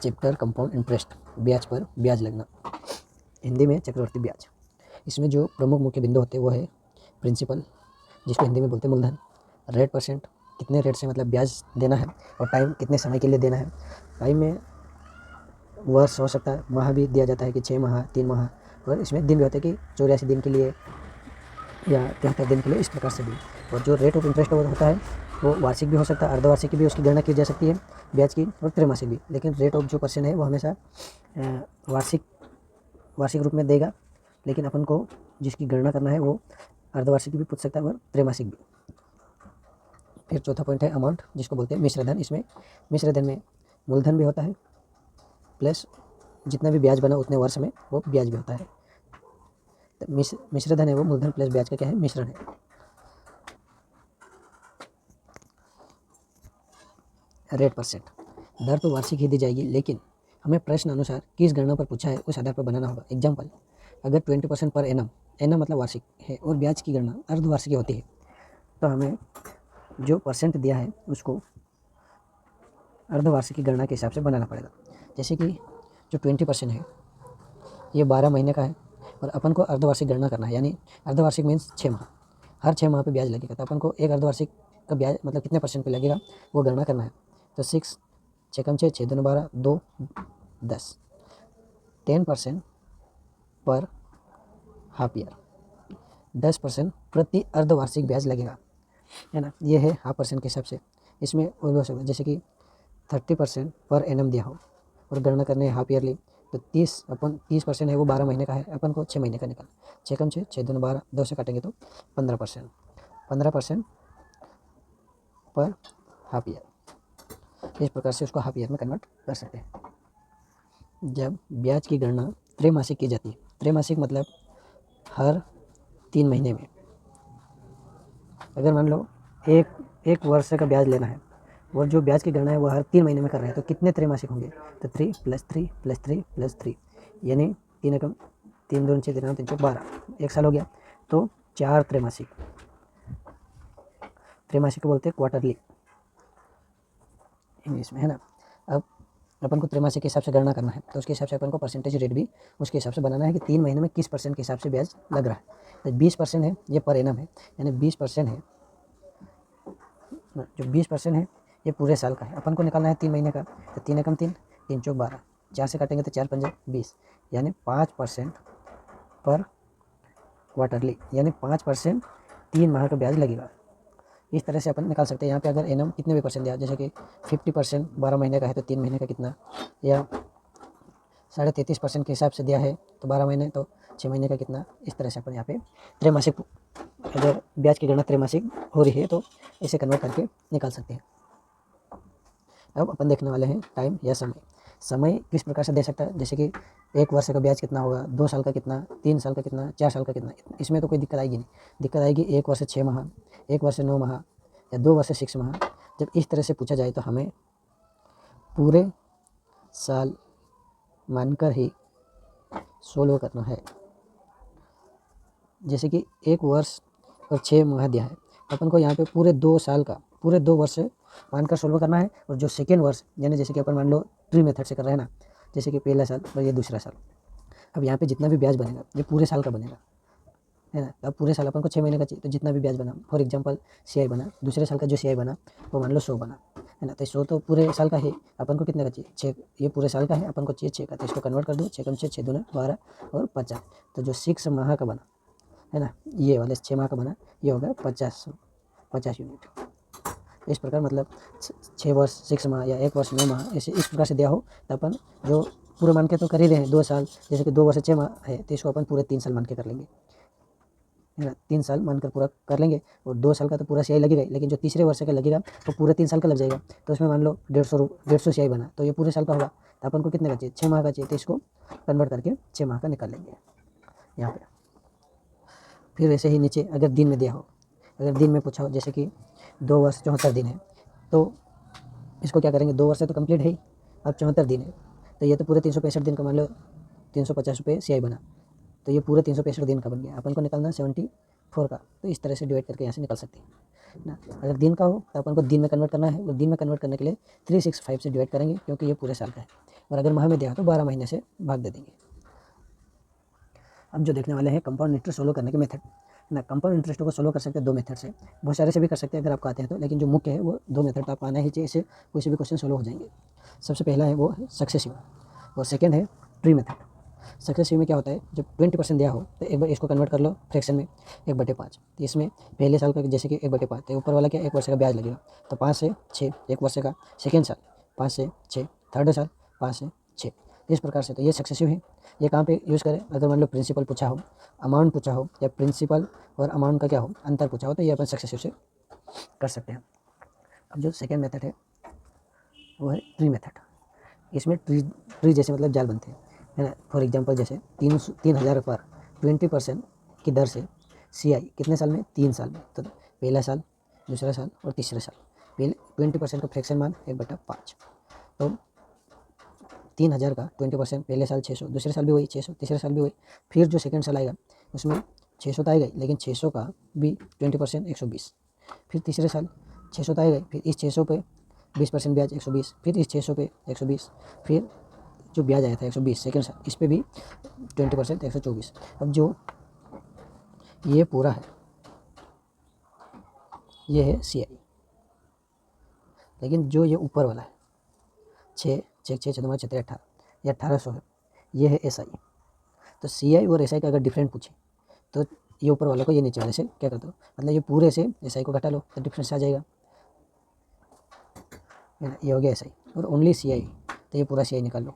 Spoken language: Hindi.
चैप्टर कंपाउंड इंटरेस्ट, ब्याज पर ब्याज लगना, हिंदी में चक्रवर्ती ब्याज। इसमें जो प्रमुख मुख्य बिंदु होते हैं वो है प्रिंसिपल, जिसको हिंदी में बोलते हैं मूलधन, रेट परसेंट, कितने रेट से मतलब ब्याज देना है, और टाइम कितने समय के लिए देना है। टाइम में वर्ष हो सकता है, माह भी दिया जाता है कि 6 माह, 3 माह, और इसमें दिन भी होते हैं कि 84 दिन के लिए या 73 दिन के लिए, इस प्रकार से भी। और जो रेट ऑफ इंटरेस्ट होता है वो वार्षिक भी हो सकता है, अर्धवार्षिक की भी उसकी गणना की जा सकती है ब्याज की, और त्रैमासिक भी। लेकिन रेट ऑफ जो परसेंट है वो हमेशा वार्षिक रूप में देगा, लेकिन अपन को जिसकी गणना करना है वो अर्धवार्षिक भी पूछ सकता है और त्रैमासिक भी। फिर चौथा पॉइंट है अमाउंट, जिसको बोलते हैं मिश्रधन। इसमें मिश्रधन में मूलधन भी होता है प्लस जितना भी ब्याज बना उतने वर्ष में वो ब्याज भी होता है। तो मिश्रधन है वो मूलधन प्लस ब्याज का क्या है, मिश्रण है। रेट परसेंट, दर तो वार्षिक ही दी जाएगी, लेकिन हमें प्रश्न अनुसार किस गणना पर पूछा है उस आधार पर बनाना होगा। एग्जाम्पल, अगर 20% पर एनम, एनम मतलब वार्षिक है, और ब्याज की गणना अर्धवार्षिक होती है, तो हमें जो परसेंट दिया है उसको अर्धवार्षिक की गणना के हिसाब से बनाना पड़ेगा। जैसे कि जो 20% है ये 12 महीने का है, और अपन को अर्धवार्षिक गणना करना है, यानी अर्धवार्षिक मीन्स 6 माह, हर 6 माह पे ब्याज लगेगा। तो अपन को एक अर्धवार्षिक का ब्याज मतलब कितने परसेंट पे लगेगा वो गणना करना है। तो 6 6 6 6 2 12 2 10, 10% पर हाफ ईयर, 10% प्रति अर्धवार्षिक ब्याज लगेगा, है ना। ये है हाफ परसेंट के हिसाब से। इसमें और भी हो सकता है, जैसे कि 30% पर एनम दिया हो और गणना करने हाफ ईयरली, तो 30% है वो 12 महीने का है, अपन को 6 महीने का निकाल, 6 6 6 2 12, 2 से काटेंगे तो 15% पर हाफ ईयर। इस प्रकार से उसको हाफ ईयर में कन्वर्ट कर सकते हैं। जब ब्याज की गणना त्रैमासिक की जाती है, त्रैमासिक मतलब हर 3 महीने में। अगर मान लो एक वर्ष का ब्याज लेना है और जो ब्याज की गणना है वो हर 3 महीने में कर रहे हैं, तो कितने त्रैमासिक होंगे, तो 3 + 3 + 3 + 3, यानी 3 एकम 3 2 6 3 3 12, एक साल हो गया, तो 4 त्रैमासिक। त्रैमासिक को बोलते हैं क्वार्टरली इंग्लिश में, है ना। अब अपन को त्रैमासिक के हिसाब से गणना करना है, तो उसके हिसाब से अपन को परसेंटेज रेट भी उसके हिसाब से बनाना है कि 3 महीने में किस परसेंट के हिसाब से ब्याज लग रहा है। तो 20% है ये पर एनम है, यानी 20% है, जो 20% है ये पूरे साल का है। अपन को निकालना है 3 महीने का, तो 3 एकम 3 3 चौक 12, 4 से काटेंगे तो 4 पंजे 20, यानी 5% पर क्वार्टरली, यानी 5% 3 माह का ब्याज लगेगा। इस तरह से अपन निकाल सकते हैं। यहाँ पे अगर एनम कितने भी परसेंट दिया, जैसे कि 50% 12 महीने का है तो 3 महीने का कितना, या 33.5% के हिसाब से दिया है तो 12 महीने, तो 6 महीने का कितना। इस तरह से अपन यहाँ पे त्रैमासिक, अगर ब्याज की गणना त्रैमासिक हो रही है तो इसे कन्वर्ट करके निकाल सकते हैं। अब अपन देखने वाले हैं टाइम या समय। समय किस प्रकार से दे सकता है, जैसे कि 1 वर्ष का ब्याज कितना होगा, 2 साल का कितना, 3 साल का कितना, 4 साल का कितना। इसमें तो कोई दिक्कत आएगी नहीं। दिक्कत आएगी 1 वर्ष 6 माह, 1 वर्ष 9 माह, या 2 वर्ष 6 माह। जब इस तरह से पूछा जाए तो हमें पूरे साल मानकर ही सोल्व करना है। जैसे कि 1 वर्ष और 6 माह दिया है, अपन को यहाँ पे पूरे 2 साल का, पूरे 2 वर्ष मानकर सोल्व करना है। और जो सेकेंड वर्ष, यानी जैसे कि अपन मान लो ट्री मेथड से कर रहे हैं ना, जैसे कि पहला साल और ये दूसरा साल, अब यहाँ पे जितना भी ब्याज बनेगा ये पूरे साल का बनेगा, है ना। अब पूरे साल अपन को 6 महीने का चाहिए, तो जितना भी ब्याज बना, फॉर एग्जांपल CI बना, दूसरे साल का जो CI बना वो मान लो 100 बना, है ना। तो 100 तो पूरे साल का है, अपन को कितने का चाहिए, 6, ये पूरे साल का है, अपन को चाहिए 6 का, तो इसको कन्वर्ट कर दो, 6 कम 6 6 दूना 12 और 50। तो जो 6 माह का बना, है ना, ये वाले 6 माह का बना, ये होगा 50 यूनिट। इस प्रकार मतलब 6 वर्ष 6 माह या 1 वर्ष 9 माह, ऐसे इस प्रकार से दिया हो तो अपन जो पूरे मान के तो कर ही रहे हैं 2 साल, जैसे कि 2 वर्ष 6 माह है तो इसको अपन पूरे 3 साल मान के कर लेंगे, है ना। 3 साल मानकर पूरा कर लेंगे, और 2 साल का तो पूरा CI लगेगा, लेकिन जो तीसरे वर्ष का लगेगा तो पूरे 3 साल का लग जाएगा। तो उसमें मान लो 150 CI बना, तो ये पूरे साल का होगा, तो अपन को कितने का चाहिए, 6 माह का चाहिए, तो इसको कन्वर्ट करके 6 माह का निकाल लेंगे यहाँ पर। फिर वैसे ही नीचे अगर दिन में दिया हो, अगर दिन में पूछा हो, जैसे कि 2 वर्ष 74 दिन है, तो इसको क्या करेंगे, 2 वर्ष तो कंप्लीट है ही, अब 74 दिन है, तो ये तो पूरे 365 दिन का, मान लो 350 रुपये CI बना, तो ये पूरे 365 दिन का बन गया। अपन को निकालना 74 का, तो इस तरह से डिवाइड करके यहाँ से निकाल सकते हैं ना। अगर दिन का हो तो अपन को दिन में कन्वर्ट करना है, और दिन में कन्वर्ट करने के लिए 365 से डिवाइड करेंगे, क्योंकि ये पूरे साल का है। और अगर माह में दिया तो 12 महीने से भाग दे देंगे। अब जो देखने वाले हैं कंपाउंड इंटरेस्ट सोल्व करने के मेथड ना। कंपाउंड इंटरेस्ट को सोल्व कर सकते हैं 2 मेथड से, बहुत सारे से भी कर सकते हैं अगर आपको आते हैं तो, लेकिन जो मुख्य है वो 2 मेथड तो आपको आना ही चाहिए, इससे कोई से भी क्वेश्चन सोल्व हो जाएंगे। सबसे पहला है वो है सक्सेसिव और सेकेंड है ट्री मेथड। सक्सेसिव में क्या होता है, जब 20% दिया हो तो एक बार इसको कन्वर्ट कर लो फ्रैक्शन में 1/5। तो इसमें पहले साल का जैसे कि 1/5, तो ऊपर वाला क्या 1 वर्ष का ब्याज लगेगा, तो 5 से 6 1 वर्ष का, सेकेंड साल 5 से 6, थर्ड साल 5 से 6, इस प्रकार से। तो ये सक्सेसिव है। ये कहाँ पे यूज़ करें, अगर मान लो प्रिंसिपल पूछा हो, अमाउंट पूछा हो, या प्रिंसिपल और अमाउंट का क्या हो अंतर पूछा हो, तो ये अपन सक्सेसिव से कर सकते हैं। अब जो सेकेंड मेथड है वो है ट्री मेथड। इसमें ट्री जैसे मतलब जाल बनते हैं, है ना। फॉर एग्जांपल जैसे 3,000 पर 20% की दर से CI कितने साल में, 3 साल में। तो पहला साल, दूसरा साल और तीसरा साल, पहले 20% का फ्रैक्शन मान 1/5। तो 3,000 का 20% पहले साल 600, दूसरे साल भी वही 600, तीसरे साल भी वही। फिर जो सेकेंड साल आएगा उसमें 600 तो आएगा, लेकिन 600 का भी 20% 120। फिर तीसरे साल 600 तो आएगा, फिर इस 600 पे 20% ब्याज 120, फिर इस 600 पे 120, फिर जो ब्याज आया था 120 सेकेंड साल, इस पे भी 20% 124। अब जो ये पूरा है ये है CI, लेकिन जो ये ऊपर वाला है 6 6 6 14 18 ये 1800 है, ये है SI। तो CI और SI का अगर डिफरेंट पूछे तो ये ऊपर वाले को ये नीचे वाले से क्या कर दो, मतलब ये पूरे से SI को घटा लो तो डिफरेंस आ जाएगा, है ना। ये हो गया SI और ओनली CI, तो ये पूरा CI निकाल लो।